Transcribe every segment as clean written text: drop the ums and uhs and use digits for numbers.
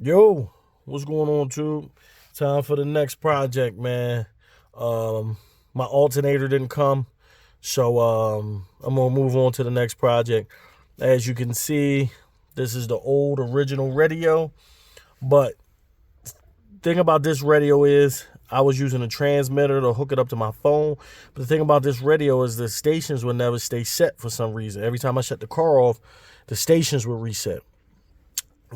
Yo, what's going on, tube? Time for the next project, man. My alternator didn't come, so I'm gonna move on to the next project. As you can see, this is the old original radio, but thing about this radio is I was using a transmitter to hook it up to my phone. But the thing about this radio is the stations would never stay set for some reason. Every time I shut the car off, the stations would reset.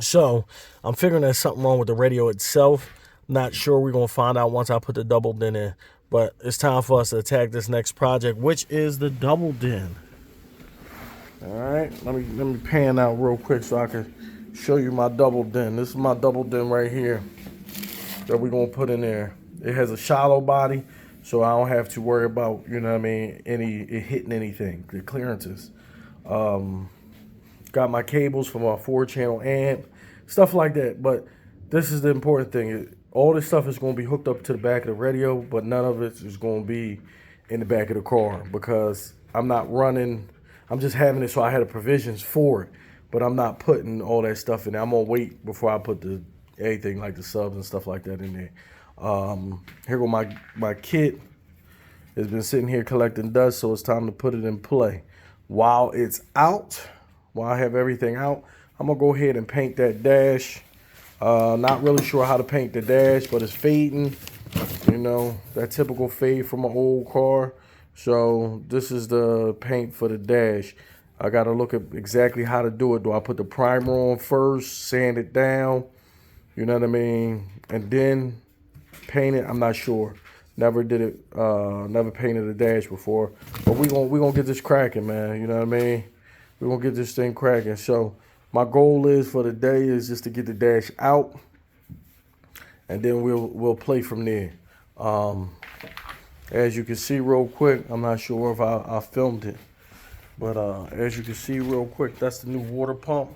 So I'm figuring there's something wrong with the radio itself. Not sure. We're gonna find out once I put the double din in. But it's time for us to attack this next project, which is the double din. All right, let me pan out real quick so I can show you my double din. This is my double din right here that we're gonna put in there. It has a shallow body, so I don't have to worry about, you know what I mean, it hitting anything, the clearances. Got my cables for my 4-channel amp, stuff like that. But this is the important thing. All this stuff is going to be hooked up to the back of the radio, but none of it is going to be in the back of the car because I'm not running. I'm just having it so I had the provisions for it, but I'm not putting all that stuff in there. I'm going to wait before I put the anything like the subs and stuff like that in there. Here go my kit. It's been sitting here collecting dust, so it's time to put it in play. While it's out, while I have everything out, I'm gonna go ahead and paint that dash. Not really sure how to paint the dash, but it's fading. You know, that typical fade from an old car. So this is the paint for the dash. I gotta look at exactly how to do it. Do I put the primer on first, sand it down, you know what I mean, and then paint it? I'm not sure. Never did it. Never painted a dash before. But we gonna get this cracking, man. You know what I mean? We're gonna get this thing cracking. So my goal is for the day is just to get the dash out, and then we'll play from there. Um, as you can see real quick, I'm not sure if I filmed it, but as you can see real quick, that's the new water pump.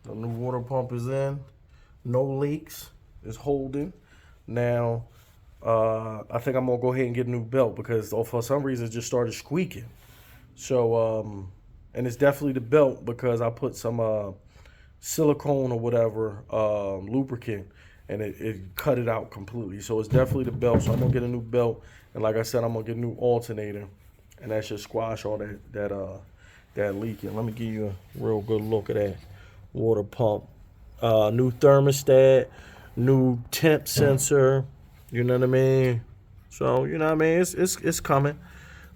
The new water pump is in. No leaks. It's holding. Now, I think I'm gonna go ahead and get a new belt because for some reason it just started squeaking. So, and it's definitely the belt because I put some silicone or whatever lubricant, and it cut it out completely. So it's definitely the belt. So I'm gonna get a new belt, and like I said, I'm gonna get a new alternator, and that should squash all that leaking. Let me give you a real good look at that water pump. New thermostat, new temp sensor. You know what I mean? So you know what I mean. It's coming.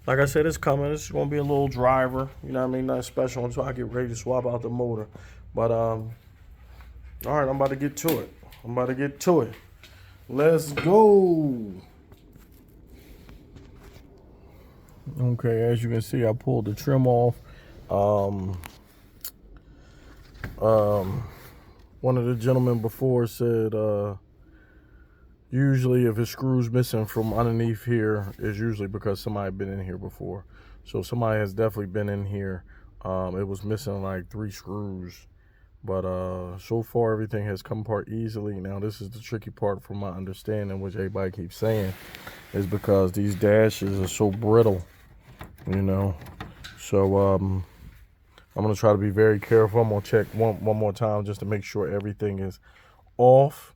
Like I said, it's coming. It's gonna be a little driver. You know what I mean? Nothing special until I get ready to swap out the motor. But all right, I'm about to get to it. I'm about to get to it. Let's go. Okay, as you can see, I pulled the trim off. Um, um, One of the gentlemen before said usually if a screw's missing from underneath here is usually because somebody been in here before. So somebody has definitely been in here. It was missing like 3 screws. But so far everything has come apart easily. Now this is the tricky part from my understanding, which everybody keeps saying, is because these dashes are so brittle, you know. So I'm gonna try to be very careful. I'm gonna check one more time just to make sure everything is off,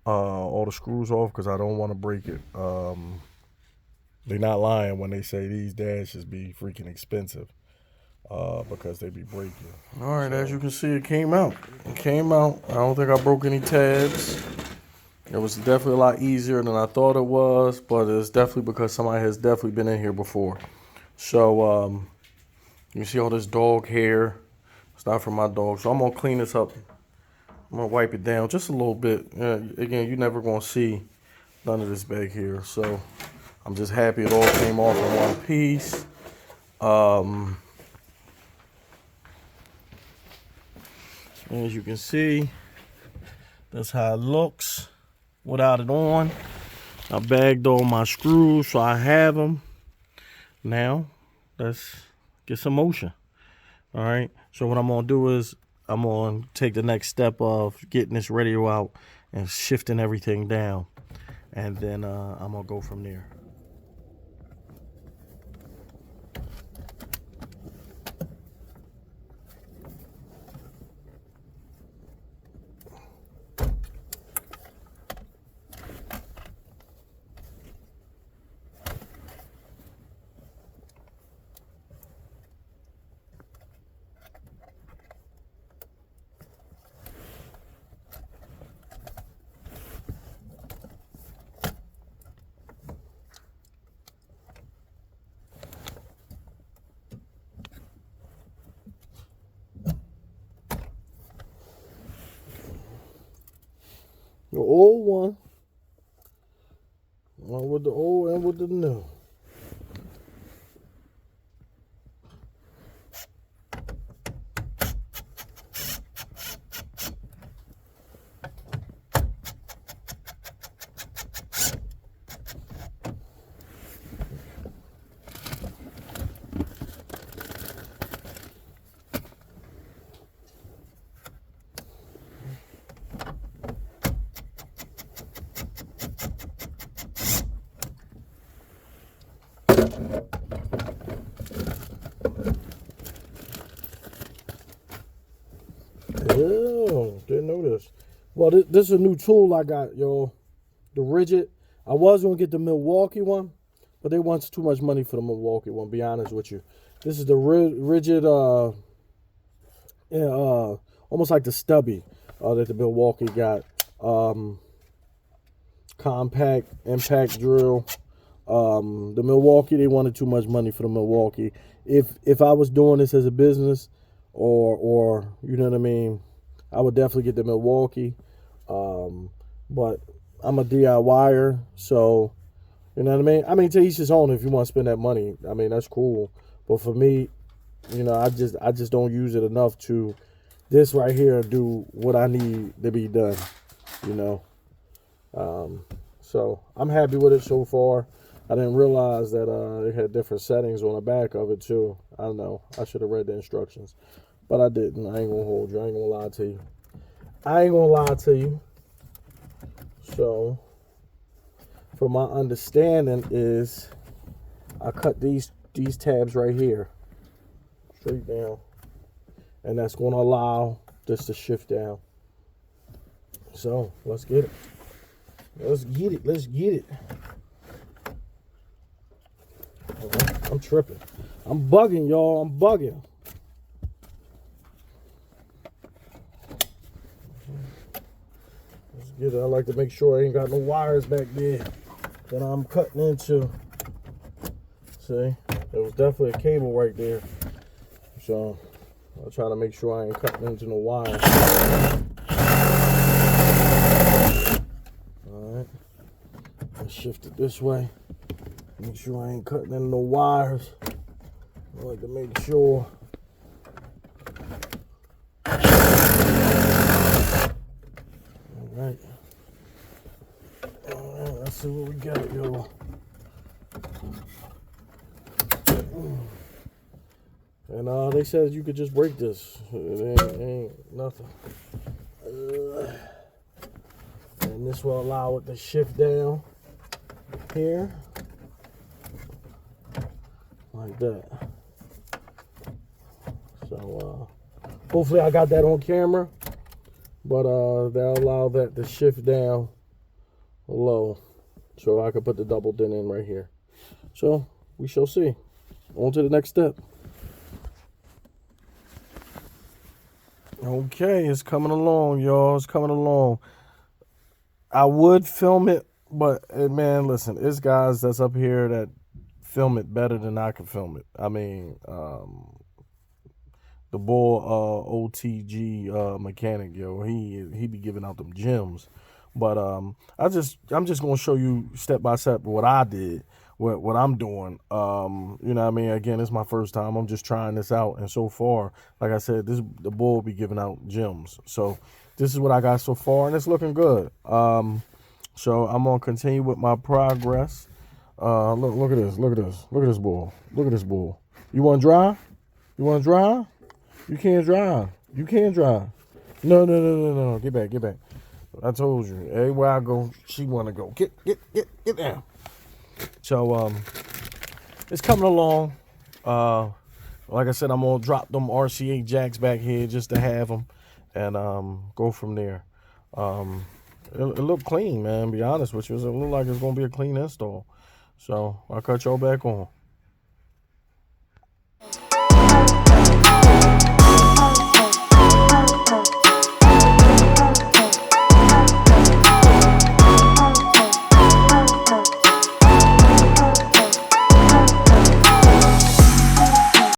all the screws off, because I don't want to break it. They're not lying when they say these dashes be freaking expensive. Because they be breaking. All right, as you can see, it came out. It came out. I don't think I broke any tabs. It was definitely a lot easier than I thought it was, but it's definitely because somebody has definitely been in here before. So you see all this dog hair. It's not from my dog, so I'm gonna clean this up. I'm gonna wipe it down just a little bit. Again, you're never gonna see none of this back here, so I'm just happy it all came off in one piece. As you can see, that's how it looks without it on. I bagged all my screws, so I have them. Now, let's get some motion. All right. So what I'm gonna do is I'm gonna take the next step of getting this radio out and shifting everything down, and then I'm gonna go from there. The old one. One with the old and with the new. Oh, didn't know this. Well, this is a new tool I got, yo. The Ridgid. I was going to get the Milwaukee one, but they want too much money for the Milwaukee one, be honest with you. This is the Ridgid, almost like the Stubby that the Milwaukee got. Compact, impact drill. The Milwaukee, they wanted too much money for the Milwaukee. If I was doing this as a business, or you know what I mean, I would definitely get the Milwaukee. But I'm a DIYer, so you know what I mean. I mean, to each his own. If you want to spend that money, I mean, that's cool. But for me, you know, I just don't use it enough to this right here do what I need to be done. You know. So I'm happy with it so far. I didn't realize that it had different settings on the back of it too. I don't know. I should have read the instructions, but I didn't. I ain't gonna hold you. I ain't gonna lie to you. I ain't gonna lie to you. So, from my understanding is, I cut these tabs right here, straight down, and that's gonna allow this to shift down. So let's get it. Let's get it. Let's get it. I'm tripping. I'm bugging, y'all. I'm bugging. Let's get it. I like to make sure I ain't got no wires back there that I'm cutting into. See? There was definitely a cable right there. So I'll try to make sure I ain't cutting into no wires. Alright. Let's shift it this way. Make sure I ain't cutting in no wires. I like to make sure. Alright. Alright, let's see what we got, y'all. And they said you could just break this. It ain't nothing. And this will allow it to shift down here. Like that. So hopefully I got that on camera, but they'll allow that to shift down low, so I can put the double dent in right here. So we shall see. On to the next step. Okay, it's coming along, y'all. It's coming along. I would film it, but man, listen, it's guys that's up here that film it better than I can film it. I mean, the boy OTG mechanic, yo, he be giving out them gems. But I'm just gonna show you step by step what I did, what I'm doing. You know what I mean? Again, it's my first time. I'm just trying this out, and so far, like I said, the boy will be giving out gems. So this is what I got so far, and it's looking good. So I'm gonna continue with my progress. Look at this. Look at this. Look at this bull. Look at this bull. You want to drive? You want to drive? You can't drive. You can't drive. No. Get back. Get back. I told you. Everywhere I go, she want to go. Get down. So, it's coming along. Like I said, I'm going to drop them RCA jacks back here just to have them and go from there. It looked clean, man, to be honest with you. It looked like it's going to be a clean install. So I'll cut y'all back on.